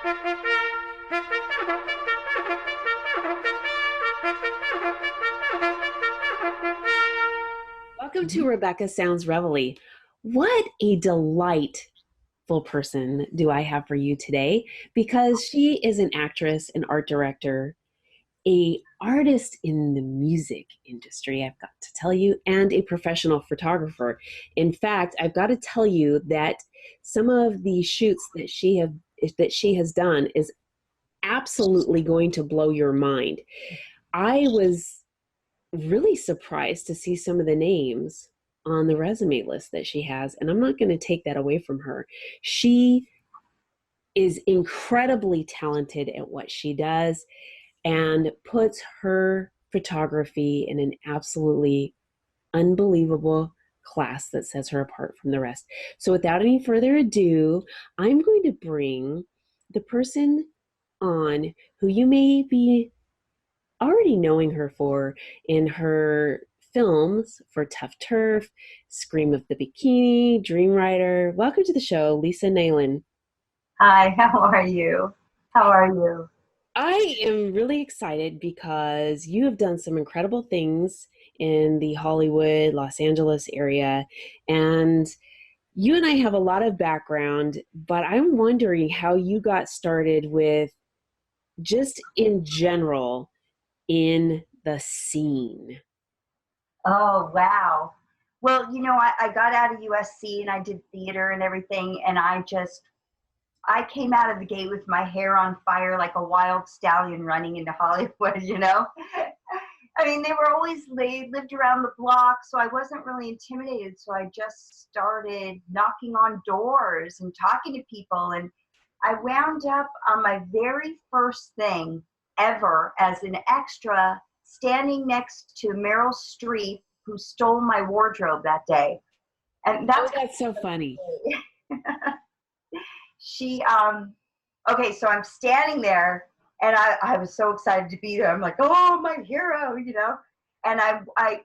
Welcome to Rebecca Sounds Reveille. What a delightful person do I have for you today, because she is an actress, an art director, a artist in the music industry, I've got to tell you, and a professional photographer. In fact, I've got to tell you that some of the shoots that she has done is absolutely going to blow your mind. I was really surprised to see some of the names on the resume list that she has, and I'm not going to take that away from her. She is incredibly talented at what she does and puts her photography in an absolutely unbelievable class that sets her apart from the rest. So without any further ado, I'm going to bring the person on who you may be already knowing her for in her films for Tuff Turf, Scream of the Bikini, Dreamrider. Welcome to the show, Lysa Nalin. Hi, how are you? How are you? I am really excited because you have done some incredible things in the Hollywood, Los Angeles area, and you and I have a lot of background, but I'm wondering how you got started with just in general in the scene. Oh, wow. Well, I got out of USC and I did theater and everything, and I came out of the gate with my hair on fire like a wild stallion running into Hollywood. I mean, they lived around the block, so I wasn't really intimidated. So I just started knocking on doors and talking to people. And I wound up on my very first thing ever as an extra standing next to Meryl Streep, who stole my wardrobe that day. And Oh, that's that's so funny. she okay, so I'm standing there and I was so excited to be there. I'm like, oh, my hero. And I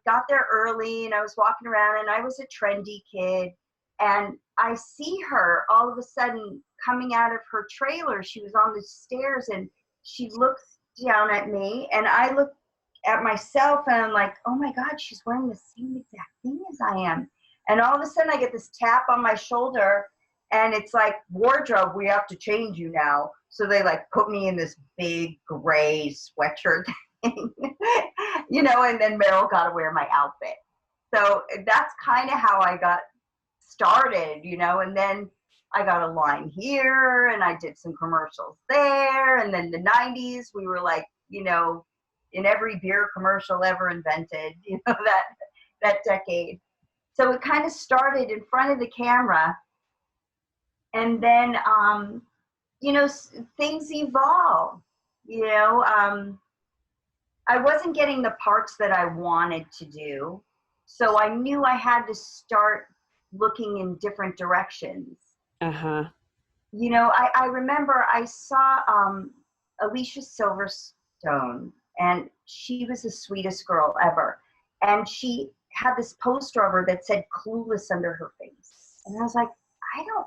got there early and I was walking around and I was a trendy kid. And I see her all of a sudden coming out of her trailer. She was on the stairs and she looks down at me and I look at myself and I'm like, oh my God, she's wearing the same exact thing as I am. And all of a sudden I get this tap on my shoulder and it's like, wardrobe, we have to change you now. So they like put me in this big gray sweatshirt thing, and then Meryl got to wear my outfit. So that's kind of how I got started, and then I got a line here and I did some commercials there. And then the 90s, we were like, in every beer commercial ever invented, that decade. So it kind of started in front of the camera. And then, things evolve. I wasn't getting the parts that I wanted to do. So I knew I had to start looking in different directions. Uh-huh. I remember I saw Alicia Silverstone, and she was the sweetest girl ever. And she had this poster of her that said clueless under her face. And I was like, I don't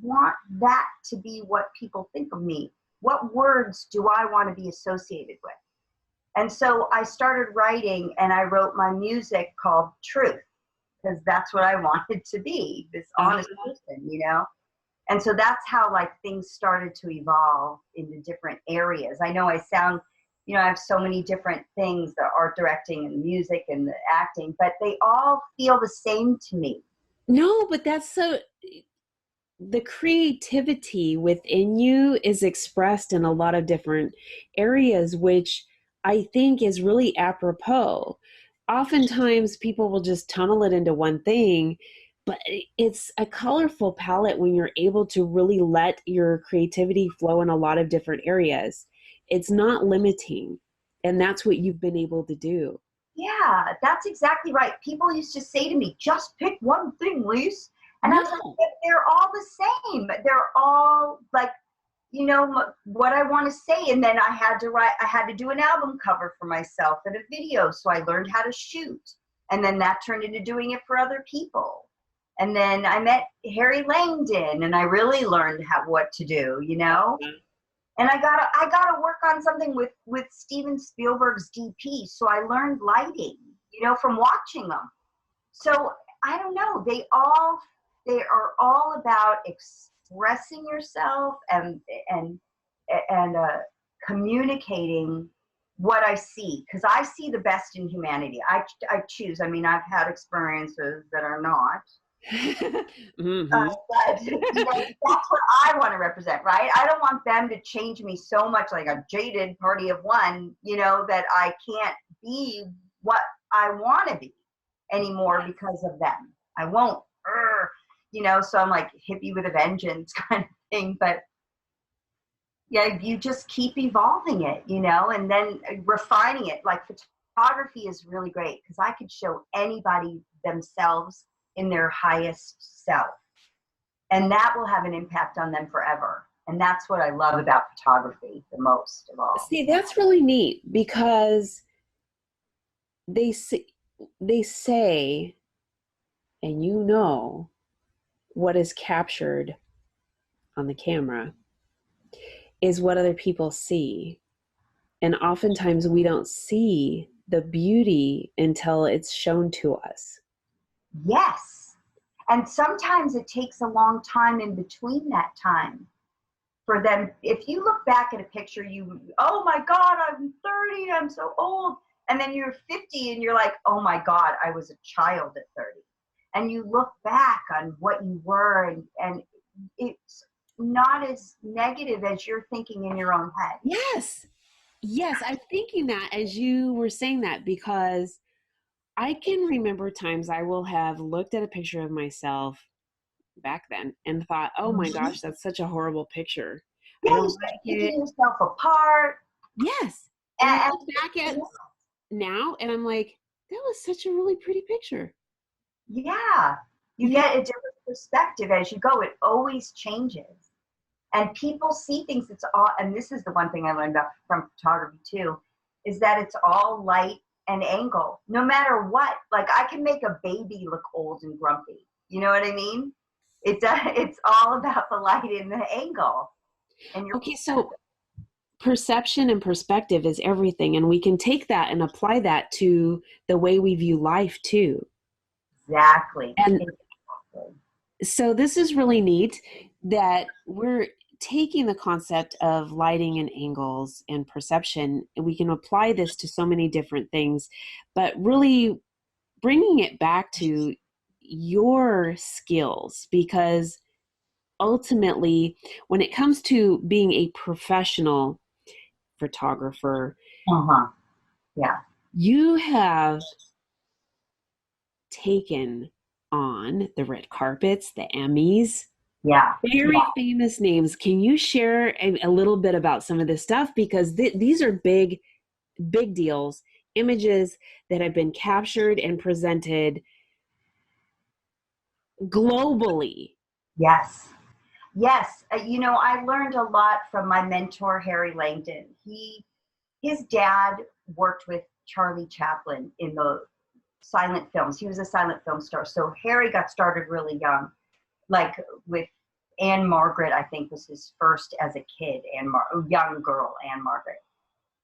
want that to be what people think of me. What words do I want to be associated with? And so I started writing and I wrote my music called Truth, because that's what I wanted to be, this honest person, And so that's how things started to evolve into different areas. I know I sound, I have so many different things, the art directing and the music and the acting, but they all feel the same to me. No, but the creativity within you is expressed in a lot of different areas, which I think is really apropos. Oftentimes people will just tunnel it into one thing, but it's a colorful palette when you're able to really let your creativity flow in a lot of different areas. It's not limiting, and that's what you've been able to do. Yeah, that's exactly right. People used to say to me, just pick one thing, Lise. And I was like, they're all the same. They're all what I want to say. And then I had to do an album cover for myself and a video. So I learned how to shoot. And then that turned into doing it for other people. And then I met Harry Langdon and I really learned what to do. And I gotta work on something with Steven Spielberg's DP. So I learned lighting, from watching them. So I don't know. They are all about expressing yourself and communicating what I see, because I see the best in humanity. I choose. I mean, I've had experiences that are not, Mm-hmm. but that's what I want to represent, right? I don't want them to change me so much, like a jaded party of one, that I can't be what I want to be anymore because of them. I won't, so I'm like hippie with a vengeance kind of thing. But yeah, you just keep evolving it, and then refining it. Like photography is really great because I could show anybody themselves in their highest self, and that will have an impact on them forever. And that's what I love about photography the most of all. See, that's really neat because they say, they say, and what is captured on the camera is what other people see. And oftentimes we don't see the beauty until it's shown to us. Yes. And sometimes it takes a long time in between that time for them. If you look back at a picture, oh my God, I'm 30, I'm so old. And then you're 50 and you're like, oh my God, I was a child at 30. And you look back on what you were, and it's not as negative as you're thinking in your own head. Yes. Yes, I'm thinking that as you were saying that, because I can remember times I will have looked at a picture of myself back then and thought, oh my Mm-hmm. gosh, that's such a horrible picture. I Yeah, you don't start like picking it. yourself apart. Yes. And I And, look back at now and I'm like, that was such a really pretty picture. yeah, you Yeah. get a different perspective as you go. It always changes. And people see things, and this is the one thing I learned about from photography too, is that it's all light and angle, no matter what. Like I can make a baby look old and grumpy. You know what I mean? It's all about the light and the angle and your Okay, so perception and perspective is everything. And we can take that and apply that to the way we view life too. exactly. And Exactly. so this is really neat that we're taking the concept of lighting and angles and perception, and we can apply this to so many different things, but really bringing it back to your skills, because ultimately, when it comes to being a professional photographer, Uh-huh. Yeah. you have taken on the red carpets, the Emmys, Yeah. very Yeah. famous names. Can you share a little bit about some of this stuff? Because these are big, big deals, images that have been captured and presented globally. Yes. Yes. I learned a lot from my mentor, Harry Langdon. His dad worked with Charlie Chaplin in the silent films. He was a silent film star. So Harry got started really young, like with Anne Margaret, I think was his first as a kid, young girl, Anne Margaret.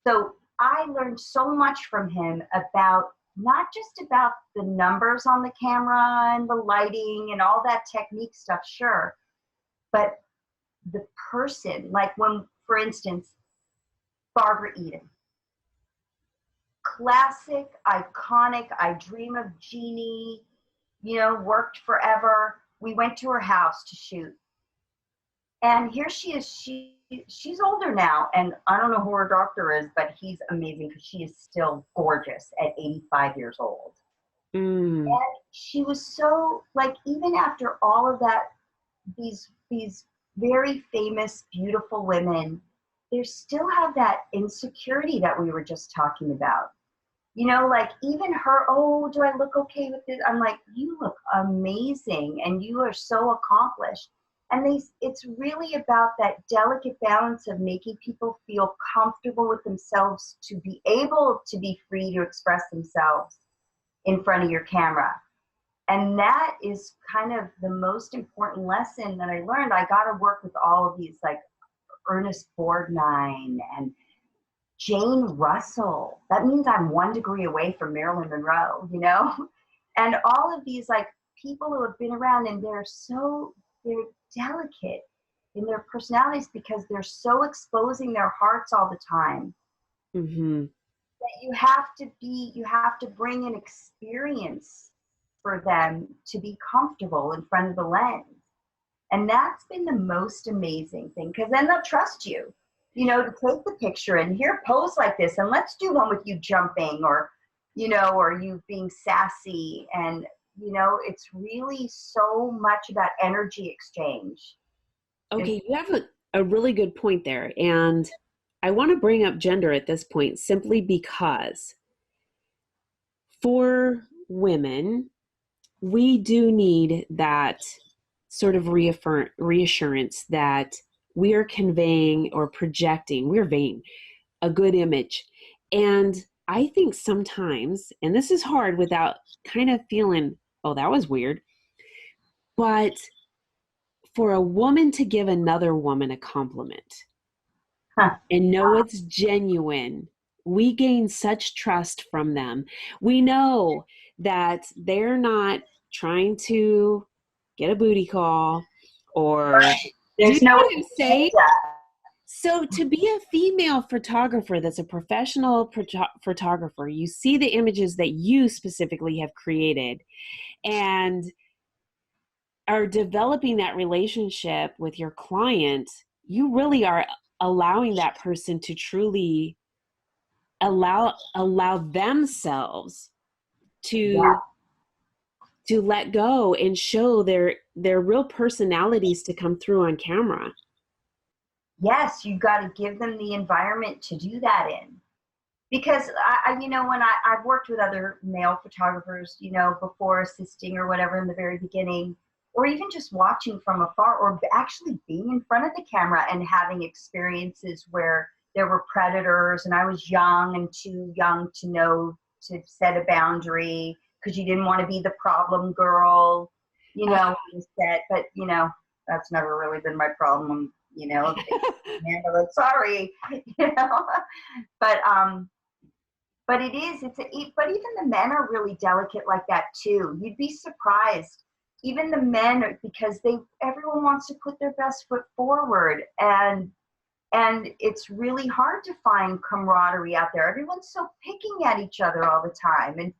So I learned so much from him about not just about the numbers on the camera and the lighting and all that technique stuff, sure, but the person, like when, for instance, Barbara Eden, classic, iconic, I Dream of Jeannie, worked forever. We went to her house to shoot. And here she is. She's older now, and I don't know who her doctor is, but he's amazing because she is still gorgeous at 85 years old. Mm. And she was so, like, even after all of that, these very famous, beautiful women, they still have that insecurity that we were just talking about. Like even her, oh, do I look okay with this? I'm like, you look amazing and you are so accomplished. And it's really about that delicate balance of making people feel comfortable with themselves to be able to be free to express themselves in front of your camera. And that is kind of the most important lesson that I learned. I got to work with all of these like Ernest Borgnine and Jane Russell. That means I'm 1 degree away from Marilyn Monroe, you know? And all of these like people who have been around, and they're delicate in their personalities because they're so exposing their hearts all the time. Mm-hmm. That you have to bring an experience for them to be comfortable in front of the lens. And that's been the most amazing thing, because then they'll trust you, you know, to take the picture and here, pose like this, and let's do one with you jumping, or, you know, or you being sassy. And, you know, it's really so much about energy exchange. Okay, you have a really good point there. And I want to bring up gender at this point simply because for women, we do need that sort of reassurance that we are conveying or projecting, we're vain, a good image. And I think sometimes, and this is hard without kind of feeling, oh, that was weird, but for a woman to give another woman a compliment Huh. and know it's genuine, we gain such trust from them. We know that they're not trying to get a booty call or do you There's know no what I'm saying? agenda. So to be a female photographer that's a professional photographer, you see the images that you specifically have created and are developing that relationship with your client, you really are allowing that person to truly allow themselves Yeah. to let go and show their real personalities to come through on camera. Yes, you got to give them the environment to do that in. Because you know, when I've worked with other male photographers, you know, before assisting or whatever in the very beginning, or even just watching from afar, or actually being in front of the camera and having experiences where there were predators and I was young and too young to know to set a boundary because you didn't want to be the problem girl, you know, on the set. But, you know, that's never really been my problem, you know, handle it, sorry, you know. But but even the men are really delicate like that too. You'd be surprised. Even the men, because everyone wants to put their best foot forward, and it's really hard to find camaraderie out there. Everyone's so picking at each other all the time and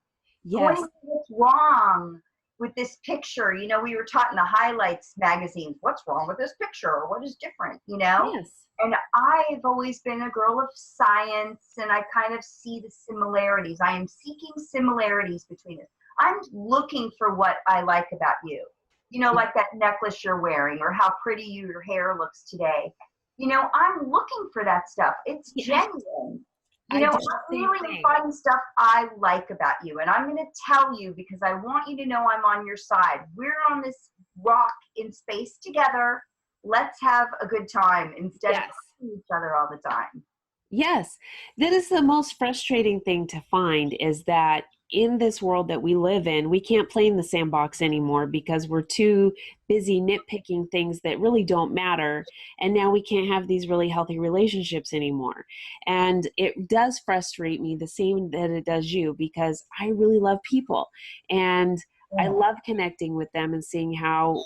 Yes. pointing what's wrong with this picture. You know, we were taught in the highlights magazines, what's wrong with this picture or what is different, you know? Yes. And I've always been a girl of science, and I kind of see the similarities. I am seeking similarities between us. I'm looking for what I like about you. You know, like that necklace you're wearing, or how pretty your hair looks today. You know, I'm looking for that stuff. It's genuine. You I know, do I'm the same really thing. finding stuff I like about you. And I'm going to tell you because I want you to know I'm on your side. We're on this rock in space together. Let's have a good time instead of talking to each other all the time. Yes, that is the most frustrating thing to find, is that in this world that we live in, we can't play in the sandbox anymore because we're too busy nitpicking things that really don't matter. And now we can't have these really healthy relationships anymore. And it does frustrate me the same that it does you, because I really love people and I love connecting with them and seeing how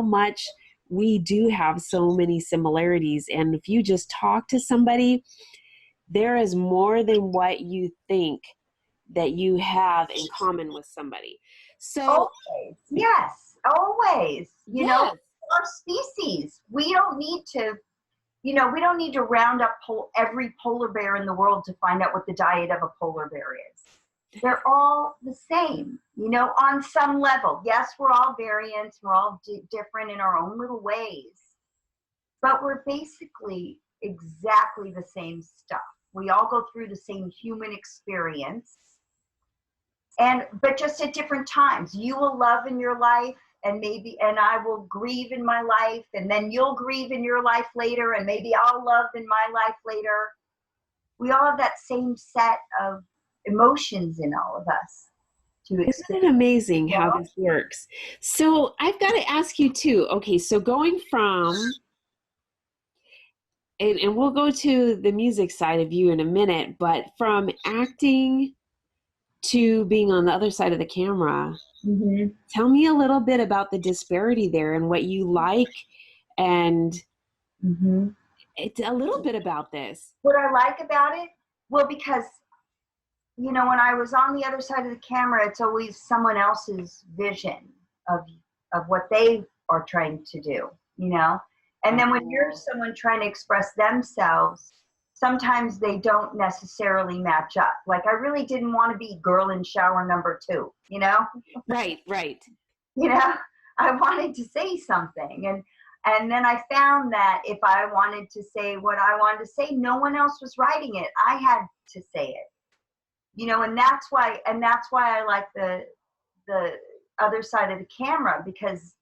much we do have so many similarities. And if you just talk to somebody, there is more than what you think that you have in common with somebody. So, Always. Yes, always. You know, yes, our species, we don't need to, you know, we don't need to round up every polar bear in the world to find out what the diet of a polar bear is. They're all the same, you know, on some level. Yes, we're all variants, we're all different in our own little ways, but we're basically exactly the same stuff. We all go through the same human experience, but just at different times. You will love in your life, and I will grieve in my life, and then you'll grieve in your life later, and maybe I'll love in my life later. We all have that same set of emotions in all of us to isn't experience. it amazing how this works? So I've got to ask you too. Okay, so going from and we'll go to the music side of you in a minute, but from acting to being on the other side of the camera, Mm-hmm. tell me a little bit about the disparity there and what you like, and Mm-hmm. it's a little bit about this. What I like about it, well, because when I was on the other side of the camera, it's always someone else's vision of what they are trying to do. And then when you're Oh, someone trying to express themselves, sometimes they don't necessarily match up. Like I really didn't want to be girl in shower number 2. right, right. you know I wanted to say something, and then I found that if I wanted to say what I wanted to say, no one else was writing it. I had to say it. And that's why I like the other side of the camera, because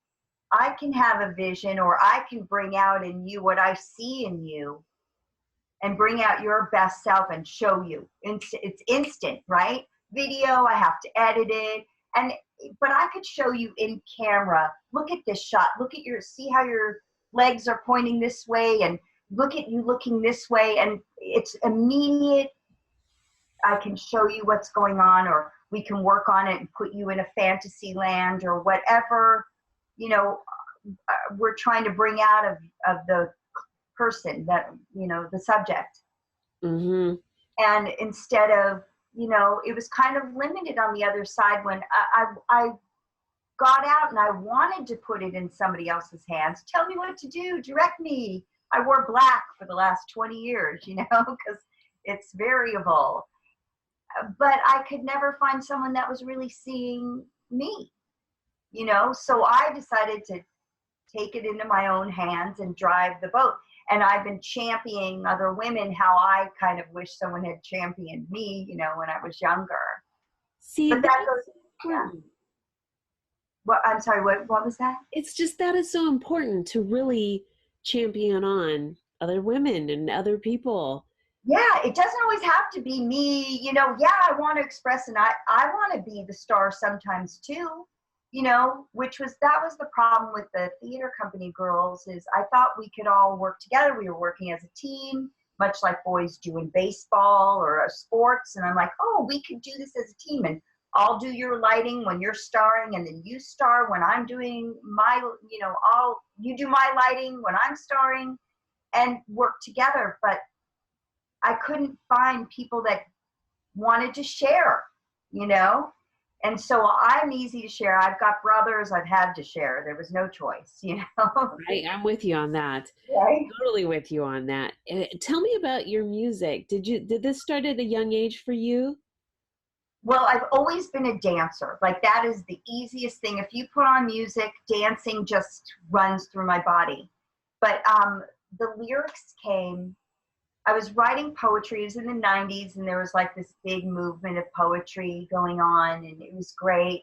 I can have a vision, or I can bring out in you what I see in you, and bring out your best self and show you. It's instant, right? Video, I have to edit it, and but I could show you in camera. Look at this shot. See how your legs are pointing this way, and look at you looking this way, and it's immediate. I can show you what's going on, or we can work on it and put you in a fantasy land, or whatever, you know, we're trying to bring out of the person, that, the subject. Mm-hmm. And instead of, it was kind of limited on the other side when I got out and I wanted to put it in somebody else's hands. Tell me what to do, direct me. I wore black for the last 20 years, because it's variable. But I could never find someone that was really seeing me. So I decided to take it into my own hands and drive the boat. And I've been championing other women how I kind of wish someone had championed me, when I was younger. See, But that goes, that's yeah. important. Well, I'm sorry, what was that? It's just that is so important to really champion on other women and other people. Yeah, it doesn't always have to be me, yeah, I want to express, and I want to be the star sometimes too, that was the problem with the theater company girls, is I thought we could all work together. We were working as a team, much like boys do in baseball or sports. And I'm like, oh, we could do this as a team, and I'll do your lighting when you're starring, and then you star when I'm doing my, you do my lighting when I'm starring, and work together. But I couldn't find people that wanted to share. And so I'm easy to share. I've got brothers. I've had to share. There was no choice. I'm with you on that. Right? Totally with you on that. Tell me about your music. Did this start at a young age for you? Well, I've always been a dancer. Like, that is the easiest thing. If you put on music, dancing just runs through my body. But the lyrics came. I was writing poetry. It was in the 90s, and there was like this big movement of poetry going on, and it was great.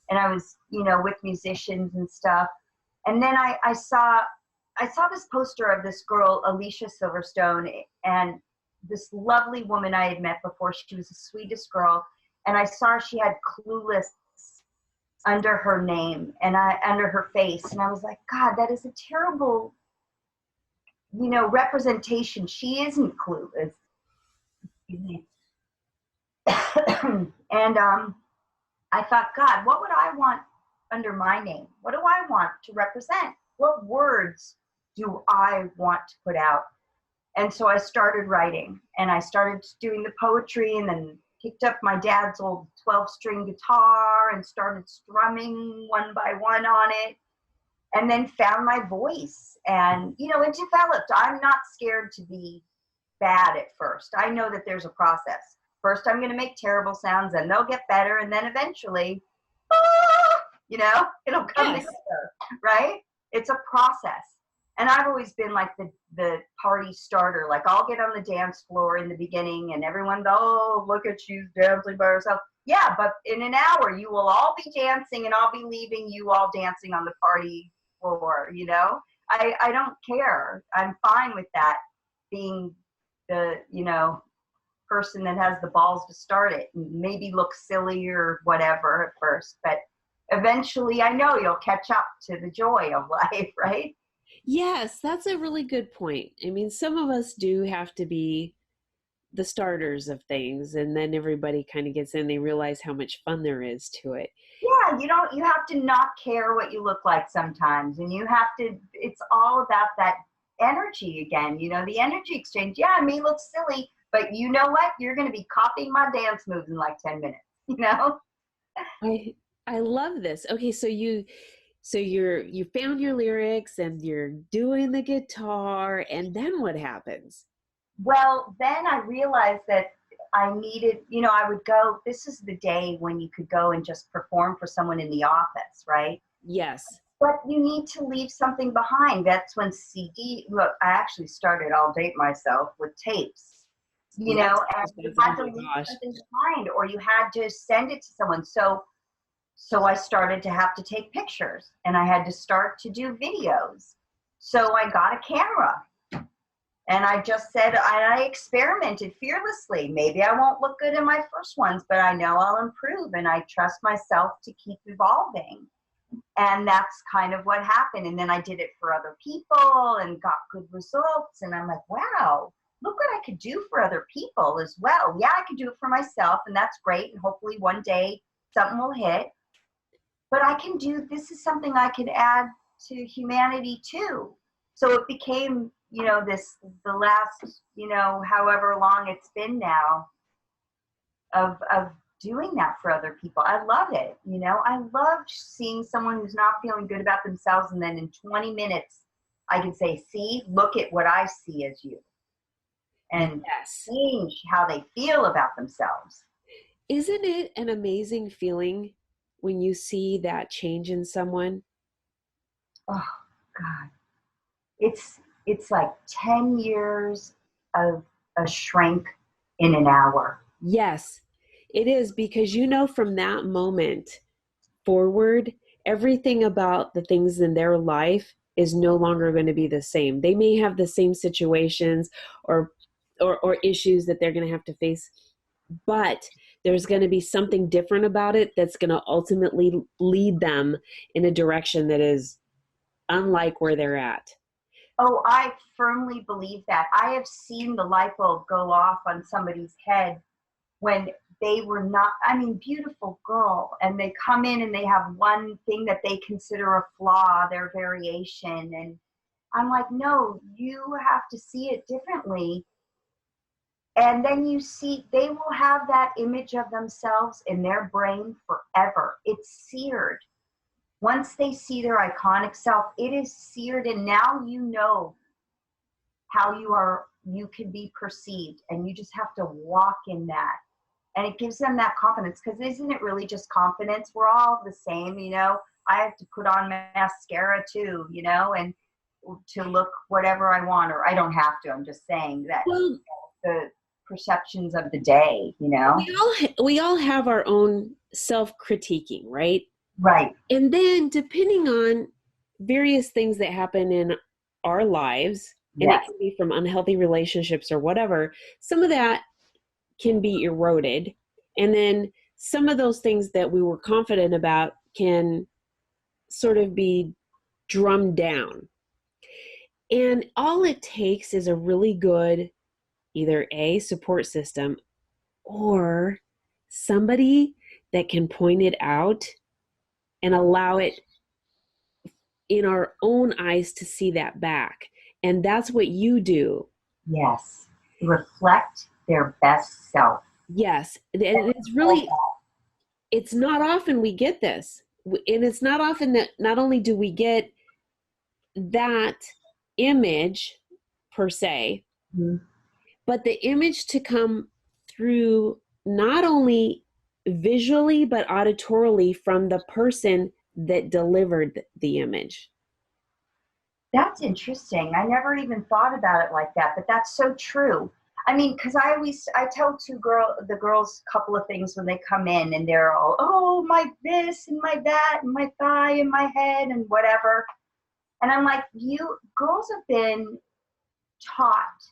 And I was, with musicians and stuff. And then I saw this poster of this girl, Alicia Silverstone, and this lovely woman I had met before. She was the sweetest girl. And I saw she had Clueless under her name and under her face. And I was like, God, that is a terrible representation. She isn't clueless. And I thought, God, what would I want under my name? What do I want to represent? What words do I want to put out? And so I started writing, and I started doing the poetry, and then picked up my dad's old 12-string guitar and started strumming one by one on it. And then found my voice, and it developed. I'm not scared to be bad at first. I know that there's a process. First, I'm going to make terrible sounds, and they'll get better, and then eventually, it'll come Yes. together, right? It's a process. And I've always been like the party starter. Like, I'll get on the dance floor in the beginning, and everyone, oh, look at she's dancing by herself. Yeah, but in an hour, you will all be dancing, and I'll be leaving you all dancing on the party floor. I don't care. I'm fine with that, being the person that has the balls to start it, and maybe look silly or whatever at first, but eventually I know you'll catch up to the joy of life, right? Yes, that's a really good point. I mean, some of us do have to be the starters of things, and then everybody kind of gets in, they realize how much fun there is to it. Yeah, you have to not care what you look like sometimes. And you have to, it's all about that energy again, the energy exchange. Yeah, I may look silly, but you know what? You're going to be copying my dance moves in like 10 minutes, you know? I love this. Okay, you found your lyrics and you're doing the guitar, and then what happens? Well, then I realized that I needed, I would go, this is the day when you could go and just perform for someone in the office, right? Yes. But you need to leave something behind. That's when look, I actually started, I'll date myself, with tapes, That's and you oh had to my leave gosh. something behind or you had to send it to someone. So I started to have to take pictures and I had to start to do videos. So I got a camera and I just said, I experimented fearlessly. Maybe I won't look good in my first ones, but I know I'll improve and I trust myself to keep evolving. And that's kind of what happened. And then I did it for other people and got good results. And I'm like, wow, look what I could do for other people as well. Yeah, I could do it for myself, and that's great. And hopefully one day something will hit. But this is something I could add to humanity too. So it became, the last, however long it's been now of doing that for other people. I love it. I love seeing someone who's not feeling good about themselves. And then in 20 minutes, I can say, see, look at what I see as you, and Yes. change how they feel about themselves. Isn't it an amazing feeling when you see that change in someone? Oh God. It's like 10 years of a shrink in an hour. Yes, it is, because from that moment forward, everything about the things in their life is no longer going to be the same. They may have the same situations or or issues that they're going to have to face, but there's going to be something different about it that's going to ultimately lead them in a direction that is unlike where they're at. Oh, I firmly believe that. I have seen the light bulb go off on somebody's head when they were not, beautiful girl, and they come in and they have one thing that they consider a flaw, their variation. And I'm like, no, you have to see it differently. And then you see, they will have that image of themselves in their brain forever. It's seared. Once they see their iconic self, it is seared. And now you know how you can be perceived. And you just have to walk in that. And it gives them that confidence, because isn't it really just confidence? We're all the same, I have to put on mascara too, and to look whatever I want, or I don't have to. I'm just saying that Well, the perceptions of the day. we all have our own self-critiquing, right? Right. And then depending on various things that happen in our lives, and it Yes. can be from unhealthy relationships or whatever, some of that can be eroded. And then some of those things that we were confident about can sort of be drummed down. And all it takes is a really good, either a support system or somebody that can point it out and allow it in our own eyes to see that back. And that's what you do. Yes. Reflect their best self. Yes. And it's not often we get this. And it's not often that not only do we get that image per se, Mhm. but the image to come through not only visually but auditorily from the person that delivered the image. That's interesting. I never even thought about it like that, but that's so true. Because I tell the girls a couple of things when they come in, and they're all, oh, my this and my that and my thigh and my head and whatever. And I'm like, you girls have been taught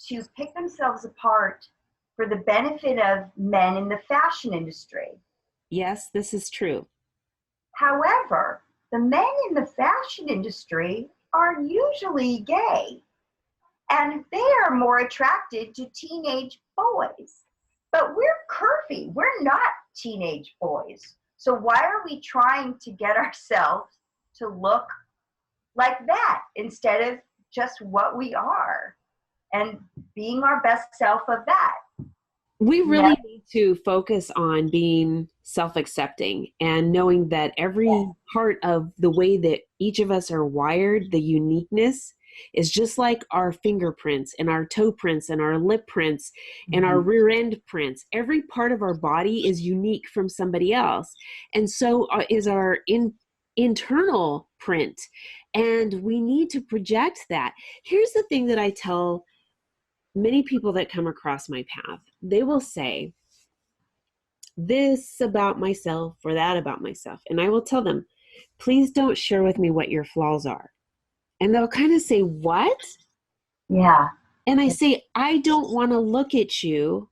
to pick themselves apart for the benefit of men in the fashion industry. Yes, this is true. However, the men in the fashion industry are usually gay, and they are more attracted to teenage boys. But we're curvy. We're not teenage boys. So why are we trying to get ourselves to look like that instead of just what we are and being our best self of that? We Yeah. really need to focus on being self-accepting and knowing that every part of the way that each of us are wired, the uniqueness, is just like our fingerprints and our toe prints and our lip prints and our rear end prints. Every part of our body is unique from somebody else. And so is our internal print. And we need to project that. Here's the thing that I tell many people that come across my path. They will say this about myself or that about myself. And I will tell them, please don't share with me what your flaws are. And they'll kind of say, what? Yeah. And I say, I don't want to look at you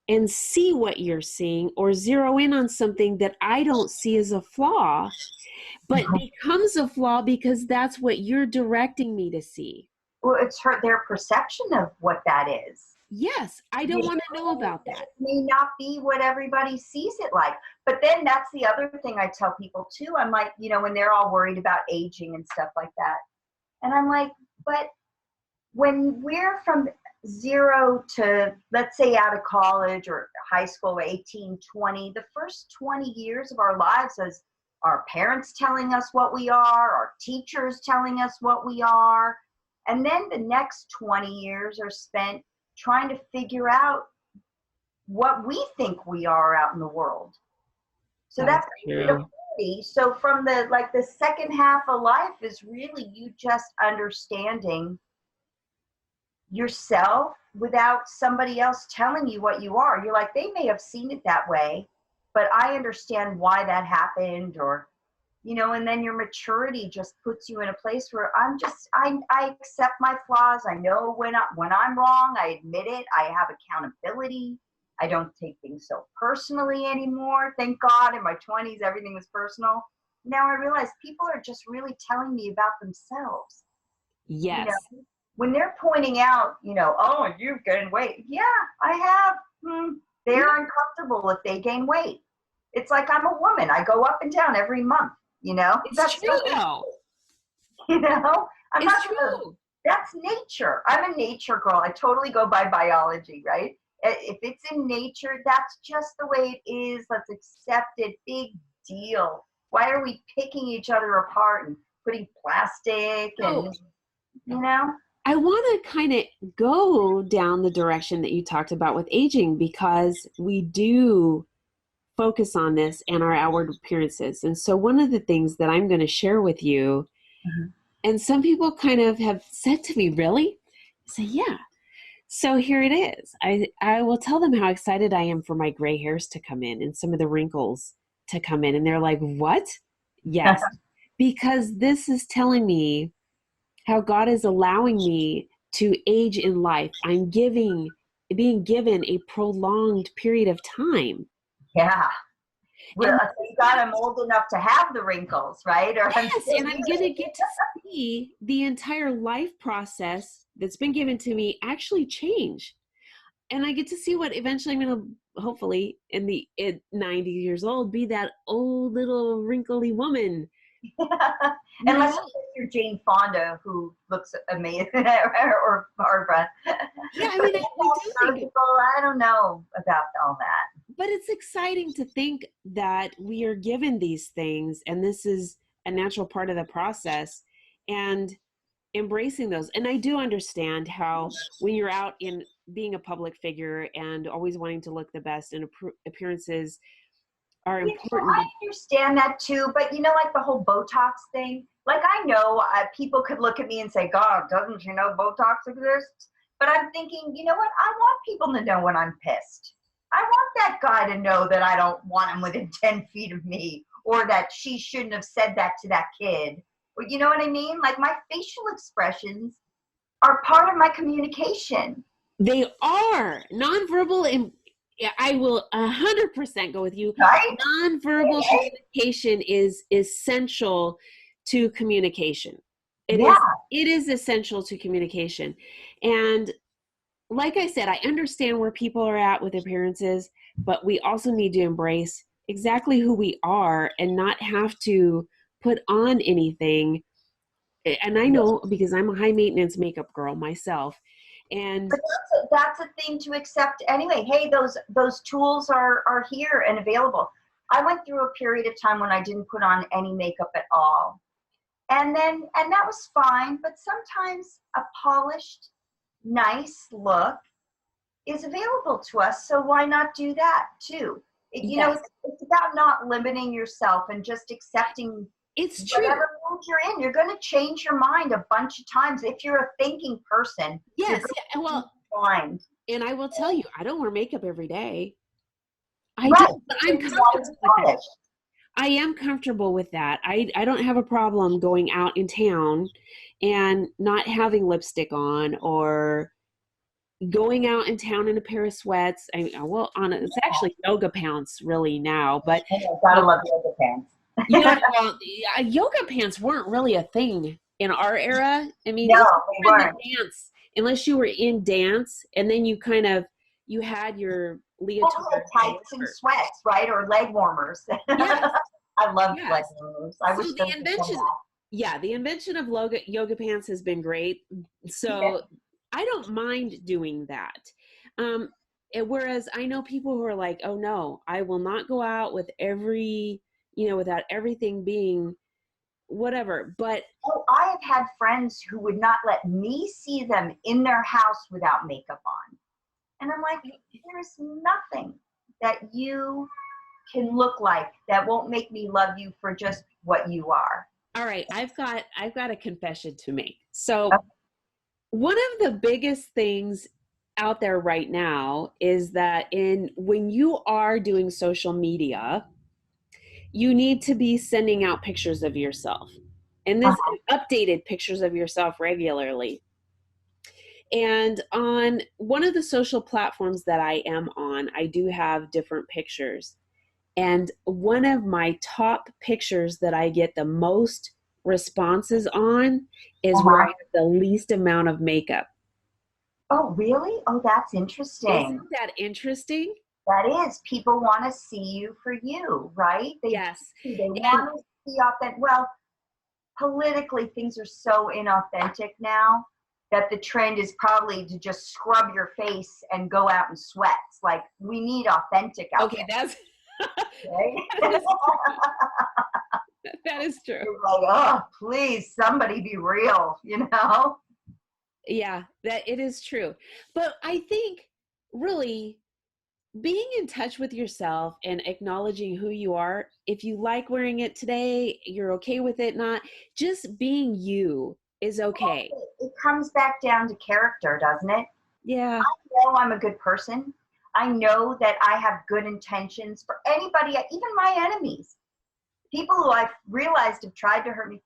and see what you're seeing or zero in on something that I don't see as a flaw, but becomes a flaw because that's what you're directing me to see. Well, it's their perception of what that is. Yes, I don't want to know about that. It may not be what everybody sees it like. But then that's the other thing I tell people too. I'm like, when they're all worried about aging and stuff like that. And I'm like, but when we're from 0 to, let's say, out of college or high school, 18, 20, the first 20 years of our lives is our parents telling us what we are, our teachers telling us what we are. And then the next 20 years are spent trying to figure out what we think we are out in the world. So that's true. So from the second half of life is really you just understanding yourself without somebody else telling you what you are. You're like, they may have seen it that way, but I understand why that happened, or and then your maturity just puts you in a place where I accept my flaws. I know when I'm wrong, I admit it. I have accountability. I don't take things so personally anymore. Thank God in my 20s, everything was personal. Now I realize people are just really telling me about themselves. Yes. When they're pointing out, oh, you've gained weight. Yeah, I have. They're uncomfortable if they gain weight. It's like I'm a woman. I go up and down every month. It's true though. I'm not true. That's nature. I'm a nature girl. I totally go by biology, right? If it's in nature, that's just the way it is. Let's accept it. Big deal. Why are we picking each other apart and putting plastic and, I want to kind of go down the direction that you talked about with aging, because we do focus on this and our outward appearances. And so one of the things that I'm going to share with you, and some people kind of have said to me, really? I say, yeah. So here it is. I will tell them how excited I am for my gray hairs to come in and some of the wrinkles to come in. And they're like, what? Yes. Because this is telling me how God is allowing me to age in life. I'm being given a prolonged period of time. Yeah. Well, thank God I'm old enough to have the wrinkles, right? Yes, and I'm going to get to see the entire life process that's been given to me actually change. And I get to see what eventually I'm going to, hopefully, at 90 years old, be that old little wrinkly woman. Unless you're Jane Fonda, who looks amazing, or Barbara. Yeah, I mean, I don't know about all that. But it's exciting to think that we are given these things, and this is a natural part of the process, and embracing those. And I do understand how when you're out in being a public figure and always wanting to look the best, and appearances are important. I understand that too, but like the whole Botox thing, like I know people could look at me and say, God, doesn't you know Botox exists? But I'm thinking, you know what? I want people to know when I'm pissed. I want that guy to know that I don't want him within 10 feet of me, or that she shouldn't have said that to that kid. Or, you know what I mean? Like, my facial expressions are part of my communication. They are nonverbal, and I will 100% go with you. Right? Nonverbal communication is essential to communication. It Yeah. is, it is essential to communication. And like I said, I understand where people are at with appearances, but we also need to embrace exactly who we are and not have to put on anything. And I know because I'm a high maintenance makeup girl myself. And But that's a thing to accept anyway. Hey, those tools are here and available. I went through a period of time when I didn't put on any makeup at all. And that was fine, but sometimes a polished, nice look is available to us, so why not do that too? yes, It's about not limiting yourself and just accepting it's true. whatever mood you're in. You're going to change your mind a bunch of times. If you're a thinking person, you're Yes. going Yeah, to change well, your mind. and I will tell you, I don't wear makeup every day. I Right, don't, but I'm because you want comfortable to with that. polish. I am comfortable with that. I don't have a problem going out in town and not having lipstick on, or going out in town in a pair of sweats. Well, on it's actually yoga pants really now, but Oh, gotta um, love yoga you know, pants. well, yoga pants weren't really a thing in our era. I mean, No, unless they you were in weren't. the dance, unless you were in dance, and then you kind of you had your Well, leotard we had or tights and whatever. sweats, right? Or leg warmers. Yes, I loved leg yes. warmers. I So wish the those would come invention, yeah, the invention of yoga pants has been great. back. So I don't mind doing that. Um, whereas I know people who are like, oh no, I will not go out with without everything being whatever. But Oh, I have had friends who would not let me see them in their house without makeup on. And I'm like, there's nothing that you can look like that won't make me love you for just what you are. all right, I've got a confession to make. So one of the biggest things out there right now is that in when you are doing social media, you need to be sending out pictures of yourself, and this Uh-huh. updated pictures of yourself regularly. And on one of the social platforms that I am on, I do have different pictures. And one of my top pictures that I get the most responses on is where I Uh-huh. have the least amount of makeup. Oh, really? Oh, that's interesting. Isn't that interesting? That is, people want to see you for you, right? Yes. They And want to see authentic. Well, politically, things are so inauthentic now that the trend is probably to just scrub your face and go out in sweats. Like, we need authentic out okay, there, that's right? that is that is true. You're like, oh, please, somebody be real, you know? Yeah, that it is true. But I think really being in touch with yourself and acknowledging who you are, if you like wearing it today, you're okay with it not, just being you is okay. It comes back down to character, doesn't it? Yeah. I know I'm a good person. I know that I have good intentions for anybody, even my enemies. People who I've realized have tried to hurt me,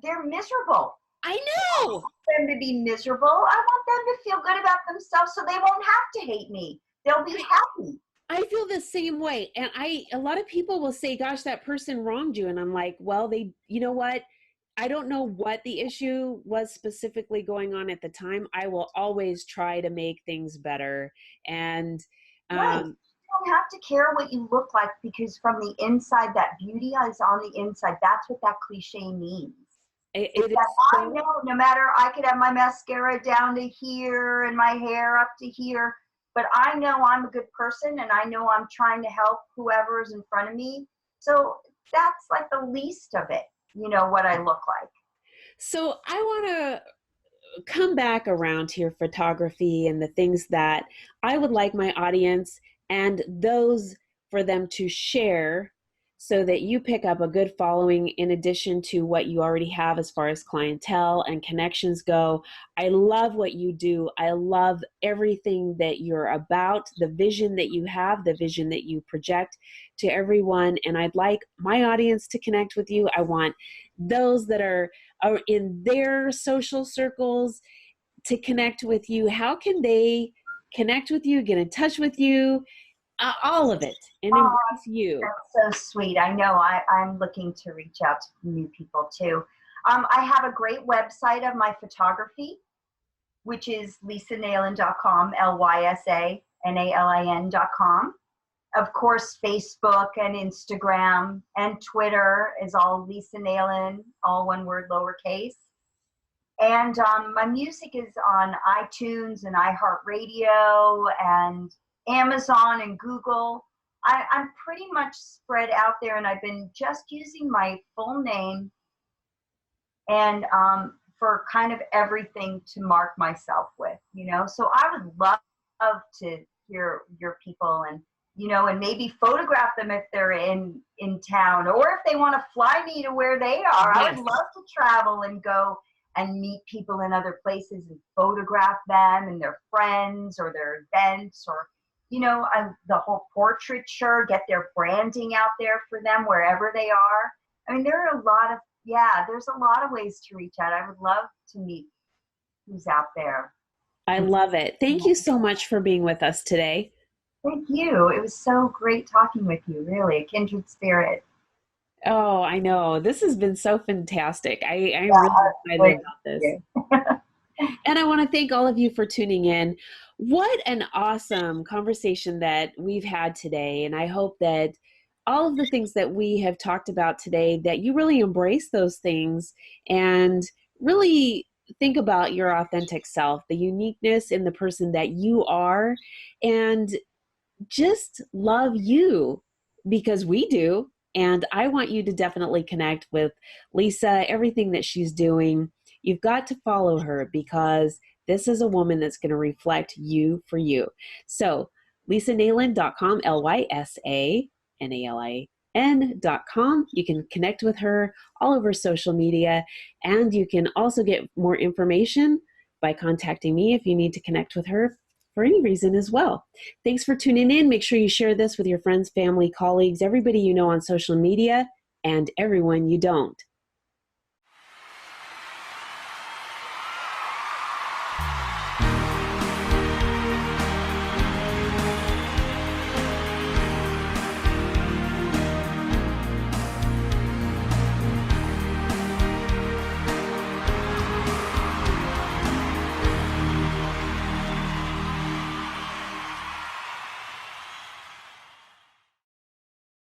they're miserable. I I know. want them to be miserable. I want them to feel good about themselves so they won't have to hate me. They'll be happy. I feel the same way. And a lot of people will say, gosh, that person wronged you. And I'm like, well, you know what? I don't know what the issue was specifically going on at the time. I will always try to make things better. And Right. um, You don't have to care what you look like because from the inside, that beauty is on the inside. That's what that cliche means. Is it is that I so, know no matter, I could have my mascara down to here and my hair up to here, but I know I'm a good person and I know I'm trying to help whoever is in front of me. So that's like the least of it, what I look like. so I want to come back around to your photography and the things that I would like my audience and those for them to share so that you pick up a good following in addition to what you already have as far as clientele and connections go. I love what you do. I love everything that you're about, the vision that you have, the vision that you project to everyone. And I'd like my audience to connect with you. I want those that are in their social circles to connect with you. How can they connect with you, get in touch with you, all of it, and Oh, embrace you? that's so sweet. I know I'm looking to reach out to new people too. I have a great website of my photography, which is lysanalin.com, lysanalin.com. Of course, Facebook and Instagram and Twitter is all Lysa Nalin, all one word, lowercase. And my music is on iTunes and iHeartRadio and Amazon and Google. I'm pretty much spread out there, and I've been just using my full name and for kind of everything to mark myself with, So I would love to hear your people and, and maybe photograph them if they're in town, or if they want to fly me to where they are. Yes. I would love to travel and go and meet people in other places and photograph them and their friends or their events, or, the whole portraiture, get their branding out there for them wherever they are. I mean, there's a lot of ways to reach out. I would love to meet who's out there. I love it. Thank you so much for being with us today. Thank you. It was so great talking with you, really, a kindred spirit. Oh, I know. This has been so fantastic. I'm really excited about this. And I want to thank all of you for tuning in. What an awesome conversation that we've had today. And I hope that all of the things that we have talked about today, that you really embrace those things and really think about your authentic self, the uniqueness in the person that you are, and just love you, because we do. And I want you to definitely connect with Lysa, everything that she's doing. You've got to follow her, because this is a woman that's going to reflect you for you. So lysanalin.com, lysanalin.com. You can connect with her all over social media, and you can also get more information by contacting me if you need to connect with her for any reason as well. Thanks for tuning in. Make sure you share this with your friends, family, colleagues, everybody you know on social media, and everyone you don't.